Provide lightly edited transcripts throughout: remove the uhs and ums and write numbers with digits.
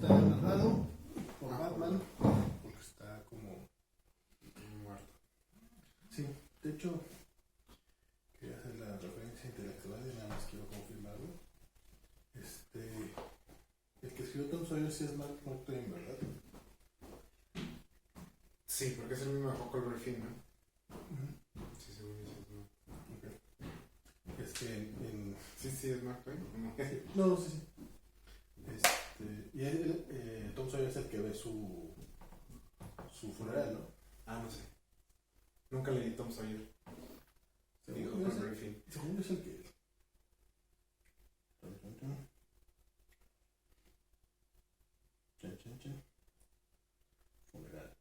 está narrado por Batman, porque está como muerto. Sí, de hecho, quería hacer la referencia intelectual y nada más quiero confirmarlo. El que escribió Tom Sawyer sí es Mark Twain, ¿verdad? Sí, porque es el mismo de Huckleberry Finn, ¿no? Uh-huh. Sí, según eso es no. Okay. Es que Sí, es Mark Twain. No, sí. Y Tom Sawyer es el que ve su funeral, ¿no? Ah, no sé. Nunca leí Tom Sawyer. Ni Huckleberry Finn. Según es el que... Funeral.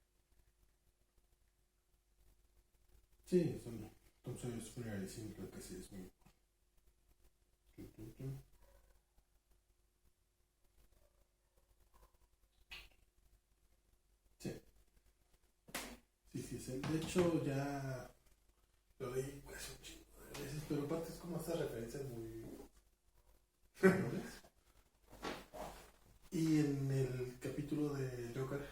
Sí, Tom Sawyer's Funeral, sí, creo que sí es muy... Sí, es él. De hecho, ya lo leí casi un chingo de veces, pero aparte es como estas referencias muy... Y en el capítulo de Joker,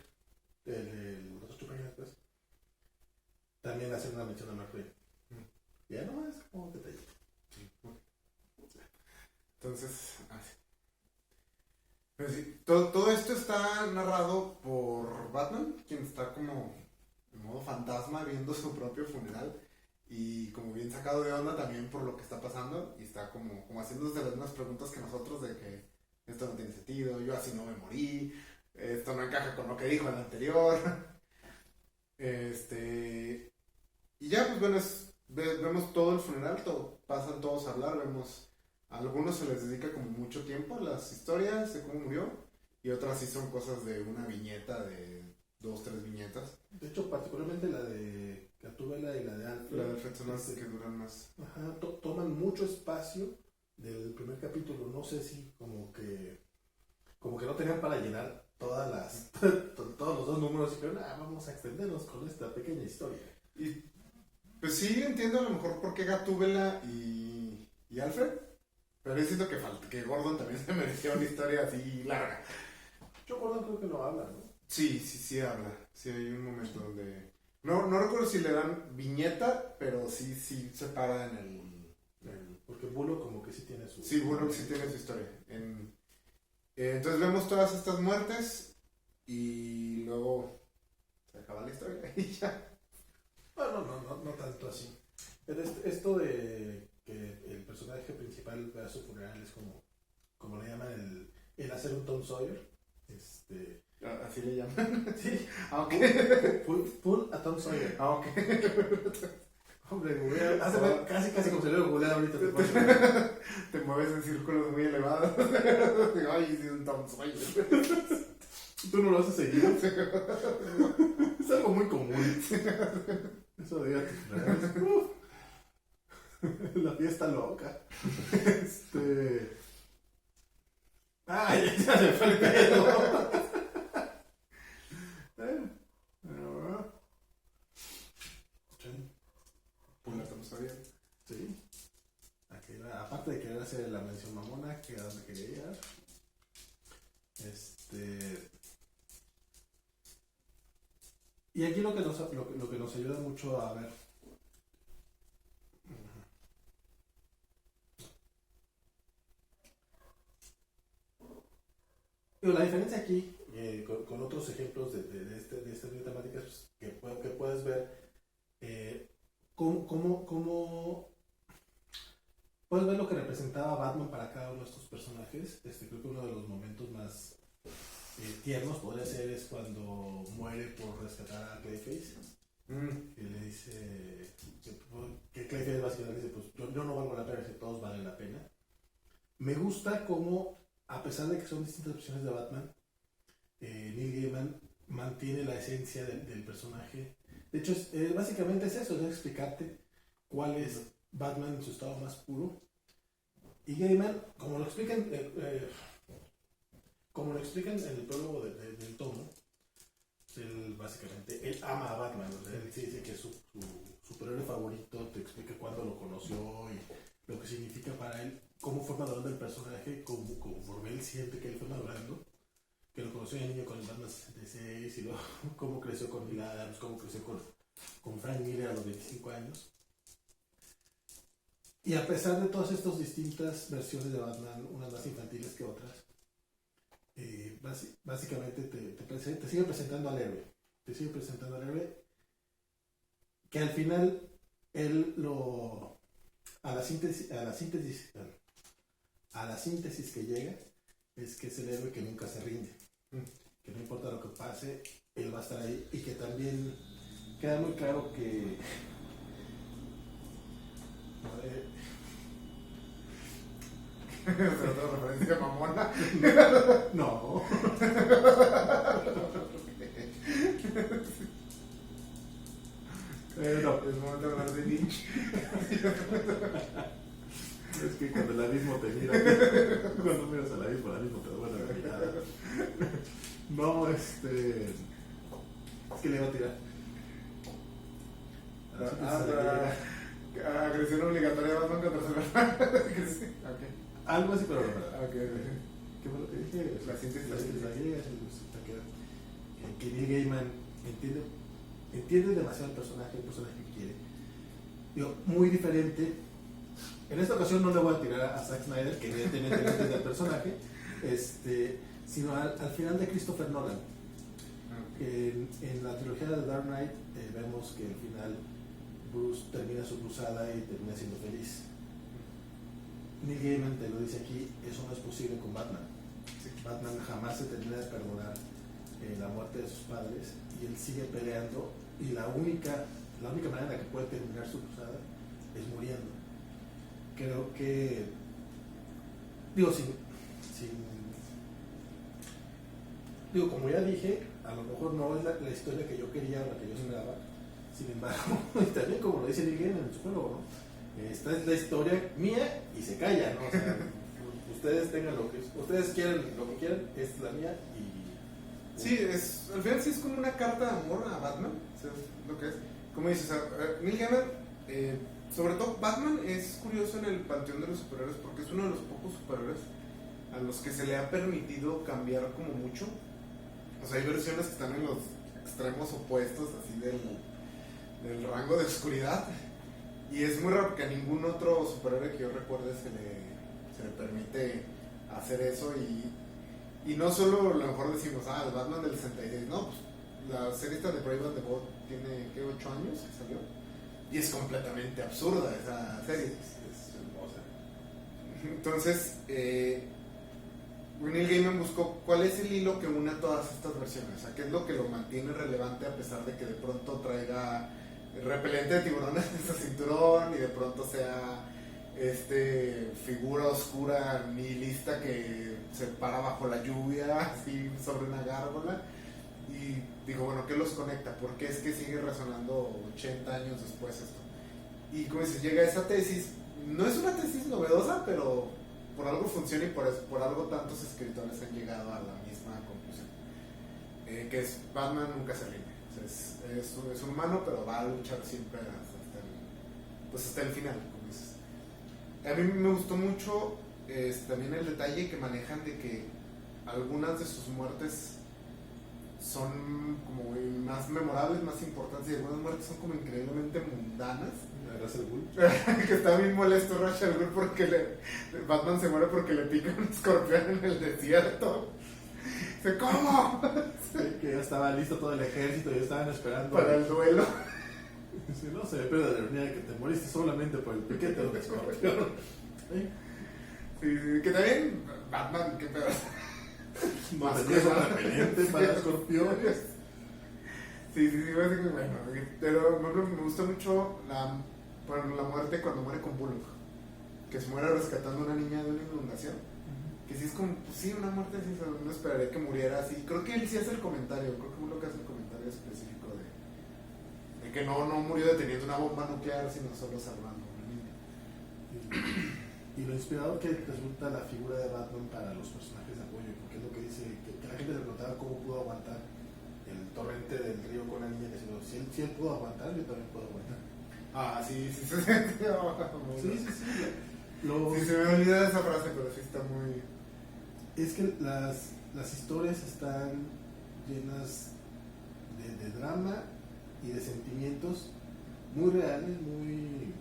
los 8 páginas después, también hacen una mención a Mark Twain. Ya no es como detalle. Sí, okay. Entonces, pero sí, todo esto está narrado por Batman, quien está como en modo fantasma viendo su propio funeral y como bien sacado de onda también por lo que está pasando y está como haciéndose las mismas preguntas que nosotros de que esto no tiene sentido, yo así no me morí, esto no encaja con lo que dijo el anterior. Y ya, pues bueno, vemos todo el funeral, pasan todos a hablar, vemos, a algunos se les dedica como mucho tiempo a las historias de cómo murió, y otras sí son cosas de una viñeta, de 2, 3 viñetas. De hecho, particularmente la de Gatúbela y la de Alfred. La de Alfred son las que duran más. Ajá, toman mucho espacio del primer capítulo, no sé si como que no tenían para llenar todos los 2 números y pero vamos a extendernos con esta pequeña historia. Y pues sí, entiendo a lo mejor por qué Gatúbela y Alfred, pero yo siento que Gordon también se merecía una historia así larga. Yo Gordon creo que no habla, ¿no? Sí habla. Sí hay un momento donde... No recuerdo si le dan viñeta, pero sí se para en el... Porque Bullock como que sí tiene su... Sí, Bullock sí tiene su historia. Entonces vemos todas estas muertes y luego se acaba la historia y ya. No tanto así. Pero esto de que el personaje principal vea su funeral es como le llaman el hacer un Tom Sawyer. Así le llaman. Sí. Okay. Pull a Tom Sawyer. Okay. Hombre, googlea. Casi como se le googlea ahorita. Te mueves en círculos muy elevados. Ay, sí, un Tom Sawyer. Tú no lo haces seguido. Es algo muy común. Eso de la fiesta loca. Ay, ya se fue el pedo. Sí. Aparte de querer hacer la mención mamona, que era donde quería llegar. Y aquí lo que nos ayuda mucho a ver. Pero la diferencia aquí, con otros ejemplos de estas temáticas, que puedes ver cómo puedes ver lo que representaba Batman para cada uno de estos personajes. Creo que uno de los momentos más tiernos podría ser es cuando muere por rescatar a Clayface. Que le dice que Clayface básicamente dice, pues yo no valgo la pena, que todos valen la pena. Me gusta cómo, a pesar de que son distintas versiones de Batman, Neil Gaiman mantiene la esencia del personaje. De hecho, básicamente es eso, es explicarte cuál es Batman en su estado más puro. Y Gaiman, como lo explican en el prólogo del tomo, él básicamente ama a Batman. O sea, él dice que es su superhéroe favorito, te explica cuándo lo conoció y lo que significa para él, cómo fue madurando el personaje, como él siente que él fue madurando, que lo conoció conoció de niño con el Batman 66 y luego cómo creció con Neil Adams, cómo creció con Frank Miller a los 25 años. Y a pesar de todas estas distintas versiones de Batman, unas más infantiles que otras, básicamente te sigue presentando al héroe. Te sigue presentando al héroe que al final él a la síntesis que llega es que es el héroe que nunca se rinde, que no importa lo que pase, él va a estar ahí, y que también queda muy claro que ¿Es otra referencia mamona? no. No. Es momento de hablar de Lynch. Es que cuando el abismo te mira, cuando miras al abismo, el abismo te devuelve la mirada. No, es que le iba a tirar. Agresión obligatoria de Batman contra Superman. Okay. Algo así, pero no. Okay. ¿Qué fue lo que dije? La síntesis. La griega, que Neil Gaiman entiende demasiado el personaje que quiere. Digo, muy diferente. En esta ocasión no le voy a tirar a Zack Snyder, que evidentemente no entiende el personaje, sino al final de Christopher Nolan. En la trilogía de Dark Knight vemos que al final Bruce termina su cruzada y termina siendo feliz. Neil Gaiman te lo dice aquí, eso no es posible con Batman. Batman jamás se termina de perdonar la muerte de sus padres, y él sigue peleando, y la única manera en la que puede terminar su cruzada es muriendo. Creo que, como ya dije, a lo mejor no es la historia que yo quería o la que yo esperaba. Sin embargo, y también como lo dice Neil Gaiman en su juego, ¿no? Esta es la historia mía y se calla, ¿no? O sea, ustedes tengan ustedes quieren lo que quieran, es la mía y... Sí, al final sí es como una carta de amor a Batman, o sea, es lo que es. Como dices, Neil Gaiman, sobre todo Batman es curioso en el panteón de los superhéroes porque es uno de los pocos superhéroes a los que se le ha permitido cambiar como mucho. O sea, hay versiones que están en los extremos opuestos, así del rango de oscuridad. Y es muy raro que a ningún otro superhéroe que yo recuerde se le permite hacer eso. Y no solo a lo mejor decimos, el Batman del 66, no, pues la serie esta de Brave and the Bold tiene, ¿qué? 8 años que salió. Y es completamente absurda esa serie. Es hermosa. Entonces, Neil Gaiman buscó cuál es el hilo que une a todas estas versiones. O sea, qué es lo que lo mantiene relevante a pesar de que de pronto traiga repelente de tiburones en su cinturón y de pronto sea figura oscura nihilista que se para bajo la lluvia, así sobre una gárgola. Y digo, bueno, ¿qué los conecta? ¿Por qué es que sigue resonando 80 años después esto? Y como dices, llega esa tesis, no es una tesis novedosa, pero por algo funciona y por algo tantos escritores han llegado a la misma conclusión. Que es Batman nunca se rinde. O sea, es un humano, pero va a luchar siempre hasta el final, como dices. A mí me gustó mucho también el detalle que manejan de que algunas de sus muertes son como más memorables, más importantes, y algunas muertes son como increíblemente mundanas. Russell Gould. Que está bien molesto Russell Gould porque Batman se muere porque le pica un escorpión en el desierto. ¿Cómo? Sí, que ya estaba listo todo el ejército y estaban esperando para el duelo. Sí, no se pierde la ironía de que te moriste solamente por el piquete de un escorpión. Sí, que también Batman, qué pedo. No tenías un repelente para escorpiones. Sí, básicamente, bueno, pero me gusta mucho la muerte cuando muere con Bullock, que se muere rescatando a una niña de una inundación, que sí es como, pues sí, una muerte así, no esperaría que muriera así. Creo que él sí hace el comentario, creo que Bullock hace el comentario específico de que no murió deteniendo una bomba nuclear, sino solo salvando a una niña. Y lo inspirador que resulta la figura de Batman para los personajes de apoyo, porque es lo que dice, que la gente le preguntaba cómo pudo aguantar el torrente del río con la niña, que si él pudo aguantar, yo también puedo aguantar. Sí. Sí. Sí, se me olvida esa frase, pero sí está muy... Es que las historias están llenas de drama y de sentimientos muy reales, muy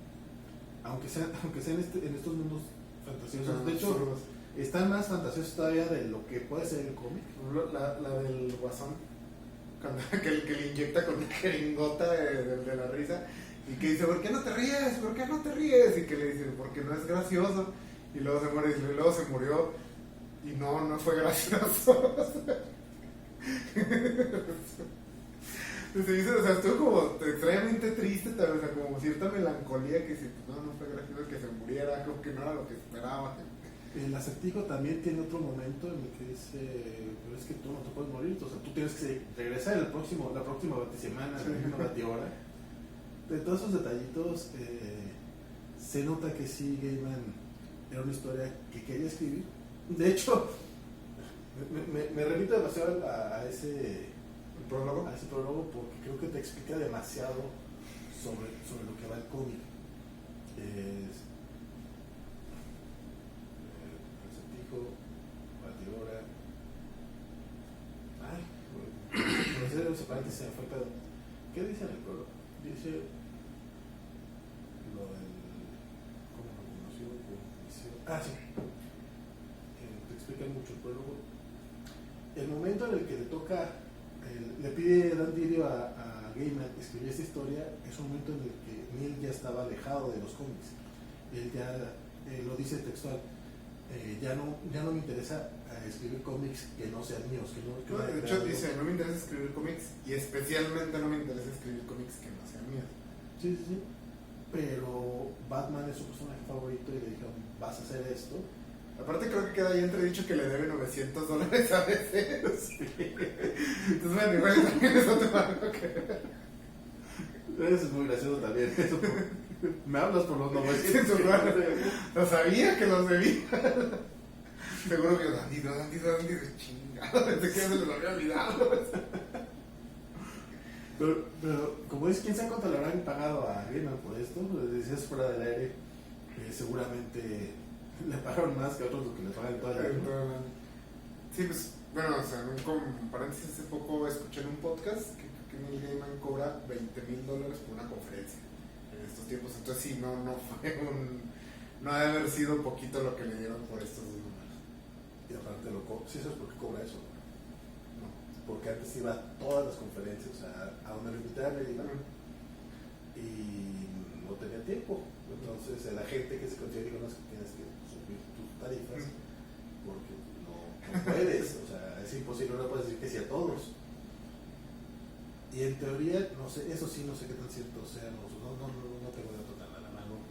aunque sean en estos mundos fantasiosos. De hecho, están más fantasiosos todavía de lo que puede ser el cómic. La del Guasón, cuando, que le inyecta con una jeringota de la risa y que dice, ¿por qué no te ríes? ¿Por qué no te ríes? Y que le dice, porque no es gracioso. Y luego se muere, y luego se murió y no fue gracioso. Se dice, o sea, estuvo como extremadamente triste, o sea, como cierta melancolía que si no fue gracioso que se muriera, como que no era lo que esperaba. El Acertijo también tiene otro momento en el que dice, pero es que tú no te puedes morir, o sea, tú tienes que regresar la próxima semana, la misma hora. De todos esos detallitos, se nota que sí, Gaiman era una historia que quería escribir. De hecho, me remito demasiado a ese prólogo, porque creo que te explica demasiado sobre lo que va el cómic. Acertijo, batidora. Ay, por hacer ese paréntesis se me fue el pedo. ¿Qué dice en el prólogo? Dice lo del cómo lo conoció, sí. Te explica mucho el prólogo. El momento en el que le toca, le pide Dan Didio a Gaiman escribir esta historia, es un momento en el que Neil ya estaba alejado de los cómics. Él ya lo dice textual. Ya no me interesa escribir cómics que no sean míos. De hecho, dice, no me interesa escribir cómics y especialmente no me interesa escribir cómics que no sean míos. Sí. Pero Batman es su personaje favorito y le dijeron, vas a hacer esto. Aparte creo que queda ahí entredicho que le debe $900 a veces. Sí. Entonces, bueno, igual también eso te va a Eso es muy gracioso también. Eso me hablas por los 900. Lo sabía que los debía. Seguro que Dandy, chingado, desde que ya se los había olvidado. Pero como es, quién sabe cuánto le habrán pagado a Gaiman por esto, pues decías fuera del aire, seguramente le pagaron más que a otros lo que le pagan toda la vida. Sí, pues, bueno, o sea, como paréntesis, hace poco escuché en un podcast que Neil Gaiman cobra $20,000 por una conferencia en estos tiempos, entonces sí, no fue no debe haber sido poquito lo que le dieron por estos números. Y aparte sí sabes por qué cobra eso, ¿no? Porque antes iba a todas las conferencias, o sea, a donde lo invitaran le iban y no tenía tiempo. Entonces la gente que se considera dijo, no, es que tienes que subir tus tarifas porque no puedes, o sea, es imposible, no puedes decir que sí a todos. Y en teoría, no sé, eso sí, no sé qué tan cierto sea, no tengo datos tan a la mano.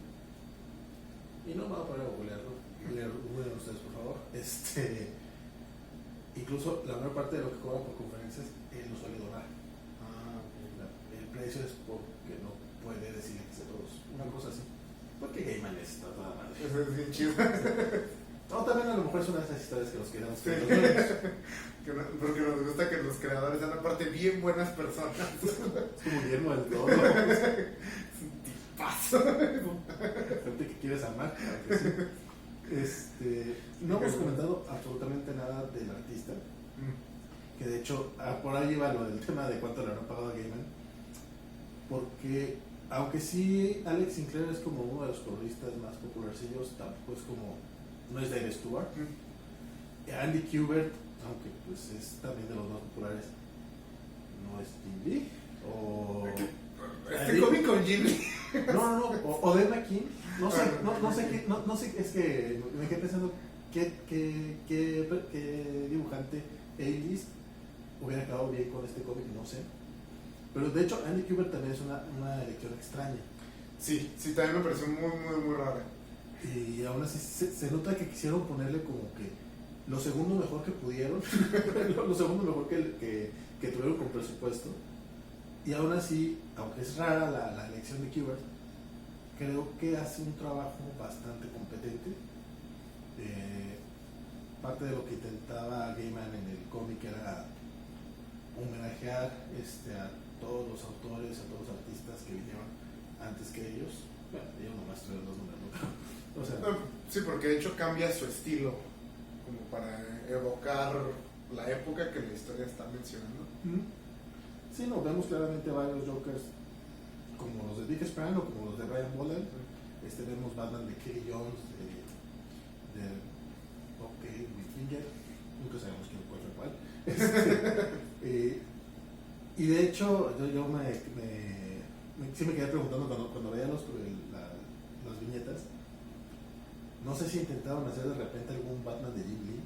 Y no me voy a poner a googlear ustedes, por favor. Incluso la mayor parte de lo que cobra por conferencias, él lo suele donar. El precio es porque no puede decir que sea todos. Una cosa así. Porque Gaiman está toda madre. Eso es bien chido. No, también a lo mejor es una de esas historias que nos quedamos con porque nos gusta que los creadores sean aparte bien buenas personas. Es como Guillermo del Toro. Es un tipazo. Gente que quieres amar, claro que sí. No hemos comentado absolutamente nada del artista. Que de hecho, por ahí va lo del tema de cuánto le habrán pagado a Gaiman. Porque aunque sí, Alex Sinclair es como uno de los coloristas más popularcillos, tampoco es como, no es Dave Stewart. Andy Kubert, aunque pues es también de los más populares, no es Jim Lee. Este cómic con Jim Lee. No, o Dave McKean. No sé, es que me quedé pensando qué dibujante A-list hubiera quedado bien con este cómic, no sé. Pero de hecho, Andy Kubert también es una elección extraña. Sí, también me pareció muy rara. Y aún así se nota que quisieron ponerle como que lo segundo mejor que pudieron, lo segundo mejor que tuvieron con presupuesto. Y aún así, aunque es rara la elección de Kubert, creo que hace un trabajo bastante competente. Parte de lo que intentaba Gaiman en el cómic era homenajear a todos los autores, a todos los artistas que vinieron antes que ellos. Bueno, yo nomás tuve los números, ¿no? O sea, sí, porque de hecho cambia su estilo como para evocar la época que la historia está mencionando. Sí, no, vemos claramente varios Jokers como los de Dick Sprang o como los de Ryan Bolland. Vemos Batman de Kelly Jones, de OK Whitfinger, nunca sabemos cuál fue cuál. Y de hecho, yo sí me quedé preguntando cuando veía las viñetas. No sé si intentaron hacer de repente algún Batman de Jim Lee.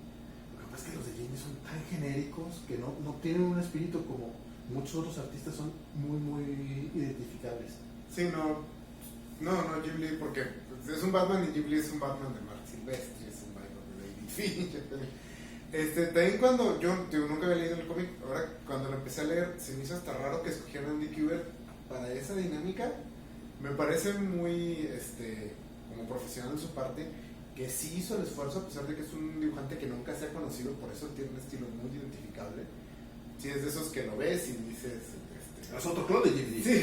Lo que pasa es que los de Jim Lee son tan genéricos que no tienen un espíritu como muchos otros artistas son muy, muy identificables. Sí, no, Jim Lee, porque es un Batman y Jim Lee es un Batman de Mark Silvestri, es un Batman de David Fincher. También cuando yo nunca había leído el cómic, ahora cuando lo empecé a leer, se me hizo hasta raro que escogieran a Andy Kubert para esa dinámica. Me parece muy, como profesional de su parte, que sí hizo el esfuerzo, a pesar de que es un dibujante que nunca se ha conocido, por eso tiene un estilo muy identificable. Sí, es de esos que lo ves y dices... Es otro clon de Jim Lee. Sí.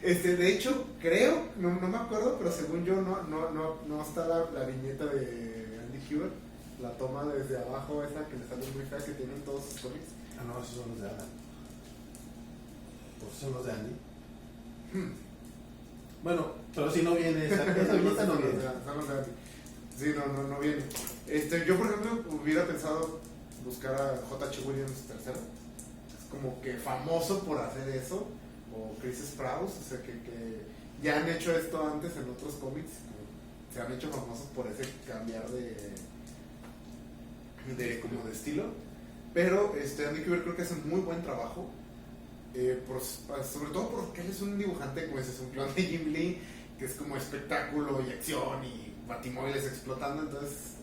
De hecho, creo, no me acuerdo, pero según yo no está la viñeta de Andy Kubert, la toma desde abajo, esa que le sale muy fea, que tienen todos sus cómics. Ah, no, esos son los de Alan. Pues son los de Andy. Bueno, pero si no viene esa viñeta no viene. Son los de Andy. Sí, no viene. Yo, por ejemplo, hubiera pensado buscar a J.H. Williams III. Es como que famoso por hacer eso. O Chris Sprouse, o sea, que ya han hecho esto antes en otros cómics. Se han hecho famosos por ese cambiar de estilo. Pero Andy Kubert creo que hace un muy buen trabajo. Sobre todo porque él es un dibujante, como es un clon de Jim Lee, que es como espectáculo y acción y batimóviles explotando. Entonces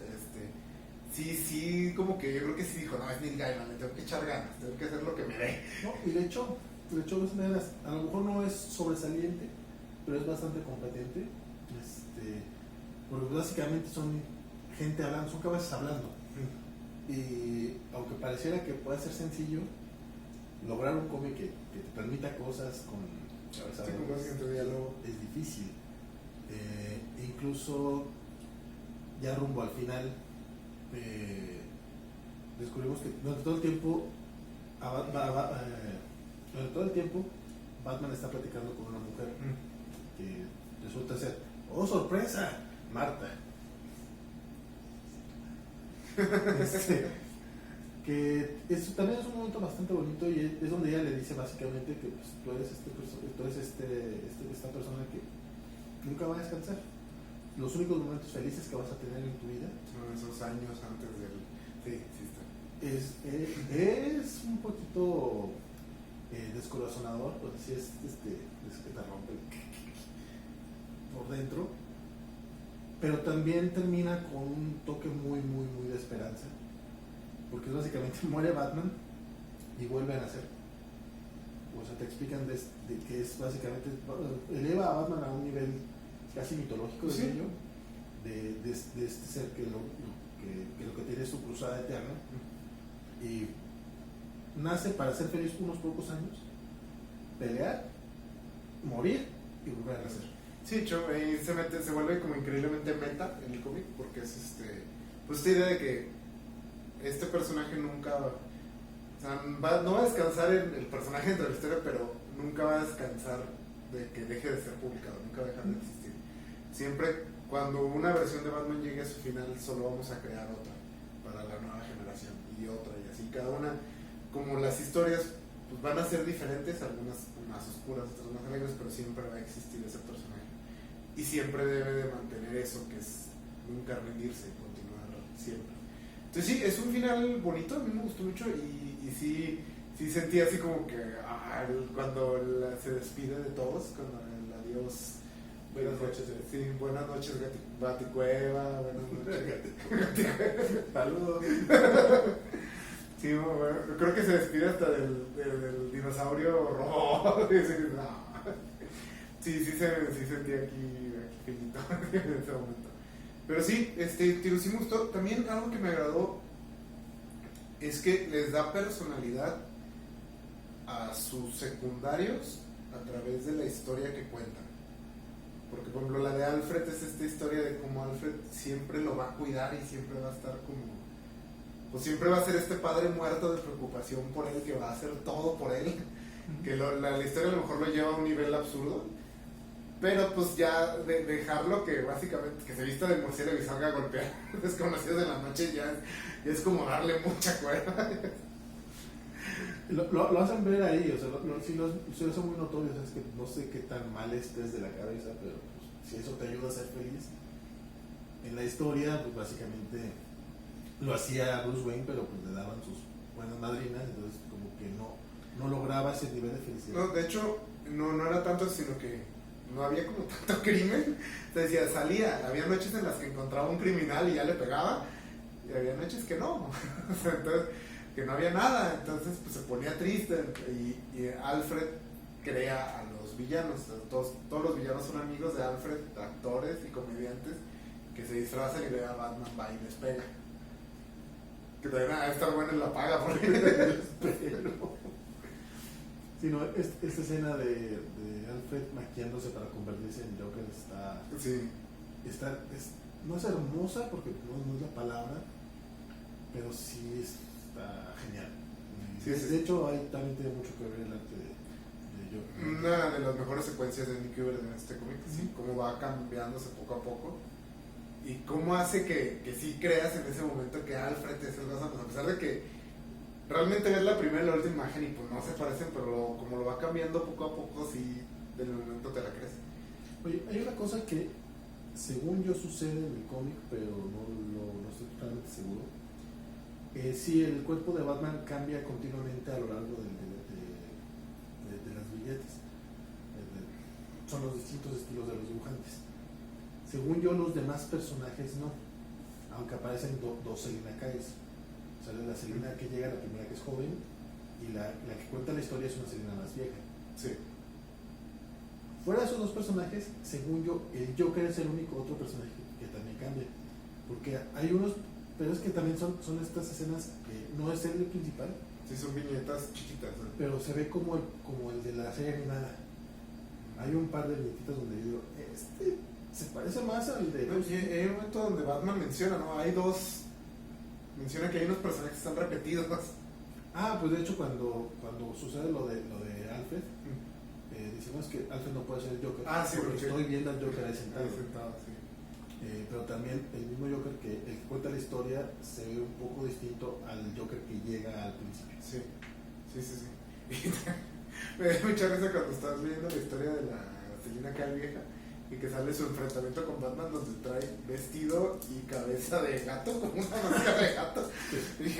sí, como que yo creo que sí dijo, no, es Neil Gaiman, le tengo que echar ganas, tengo que hacer lo que me dé. No, y de hecho a lo mejor no es sobresaliente, pero es bastante competente, porque básicamente son gente hablando, son cabezas hablando. Y aunque pareciera que puede ser sencillo, lograr un cómic que te permita cosas con diálogo es difícil. Incluso ya rumbo al final descubrimos que durante todo el tiempo Batman está platicando con una mujer que resulta ser, ¡oh sorpresa!, Marta. Que también es un momento bastante bonito y es donde ella le dice básicamente que pues, tú eres esta persona que nunca va a descansar. Los únicos momentos felices que vas a tener en tu vida son esos años antes del... Sí está. Es un poquito descorazonador, pues sí es que te rompe por dentro, pero también termina con un toque muy muy muy de esperanza, porque básicamente muere Batman y vuelve a nacer. O sea, te explican de que es básicamente eleva a Batman a un nivel casi mitológico, sí, de este ser que lo que tiene es su cruzada eterna y nace para ser feliz unos pocos años, pelear, morir y volver a nacer. Sí, ahí se vuelve como increíblemente meta en el cómic, porque es pues esta idea de que este personaje nunca, o sea, no va a descansar el personaje dentro de la historia, pero nunca va a descansar de que deje de ser publicado, nunca va a dejar de existir. Siempre cuando una versión de Batman llegue a su final, solo vamos a crear otra para la nueva generación y otra, y así cada una, como las historias pues van a ser diferentes, algunas más oscuras, otras más alegres, pero siempre va a existir ese personaje y siempre debe de mantener eso, que es nunca rendirse y continuar siempre. Entonces sí, es un final bonito, a mí me gustó mucho y sí sentí así como que cuando se despide de todos, cuando el adiós. Buenas noches. Sí, buenas noches, Baticueva, buenas noches. Saludos. Sí, bueno, creo que se despide hasta del dinosaurio rojo. Sí, sentí aquí finito en ese momento. Pero sí, tiro, sí me gustó. También algo que me agradó es que les da personalidad a sus secundarios a través de la historia que cuentan. Porque, por ejemplo, la de Alfred es esta historia de cómo Alfred siempre lo va a cuidar y siempre va a estar como... Pues siempre va a ser este padre muerto de preocupación por él, que va a hacer todo por él. Que la historia a lo mejor lo lleva a un nivel absurdo. Pero pues ya dejarlo que básicamente que se vista de murciélago y salga a golpear desconocidos en la noche ya es como darle mucha cuerda. Lo hacen ver ahí, o sea, si lo hacen muy notorio, o sea, es que no sé qué tan mal estés de la cabeza, pero pues, si eso te ayuda a ser feliz. En la historia, pues básicamente lo hacía Bruce Wayne, pero pues le daban sus buenas madrinas, entonces como que no lograba ese nivel de felicidad. No, de hecho, no era tanto, sino que no había como tanto crimen. Te decía, salía, había noches en las que encontraba un criminal y ya le pegaba, y había noches que no. Entonces, que no había nada, entonces pues se ponía triste y Alfred crea a los villanos, todos los villanos son amigos de Alfred, actores y comediantes que se disfrazan y luego Batman va y les pega. Que también a estar bueno en la paga porque Sí, no, esta escena de Alfred maquillándose para convertirse en Joker sí. no es hermosa porque no es la palabra, pero sí está genial. Sí, de hecho, también tiene mucho que ver el arte de Joker. Una de las mejores secuencias de Nick Cooper en este cómic, sí, cómo va cambiándose poco a poco y cómo hace que sí creas en ese momento que Alfred es el Batman, a pesar de que realmente ves la primera y la última imagen y pues no se parecen, pero como lo va cambiando poco a poco, sí, del momento te la crees. Oye, hay una cosa que según yo sucede en el cómic, pero no estoy totalmente seguro. Sí, el cuerpo de Batman cambia continuamente a lo largo de las viñetas. Son los distintos estilos de los dibujantes. Según yo, los demás personajes no, aunque aparecen dos Selina Kyle. Sale la Selina que llega, la primera que es joven, y la que cuenta la historia es una Selina más vieja. Sí. Fuera de esos dos personajes, según yo, el Joker es el único otro personaje que también cambia. Porque hay unos, pero es que también son estas escenas que no es el principal. Sí, son viñetas chiquitas, ¿no? Pero se ve como el de la serie animada. Hay un par de viñetitas donde yo digo, se parece más al de... No, y hay un momento donde Batman menciona, ¿no? Menciona que hay unos personajes que están repetidos. Ah, pues de hecho cuando sucede lo de Alfred, decimos que Alfred no puede ser el Joker. Ah, sí, porque estoy viendo al Joker ahí sentado. Sí. Pero también el mismo Joker el que cuenta la historia se ve un poco distinto al Joker que llega al principio. Sí. Me da mucha risa cuando estás leyendo la historia de la Selina Kyle vieja y que sale su enfrentamiento con Batman donde trae vestido y cabeza de gato, como una máscara de gato. Y dije,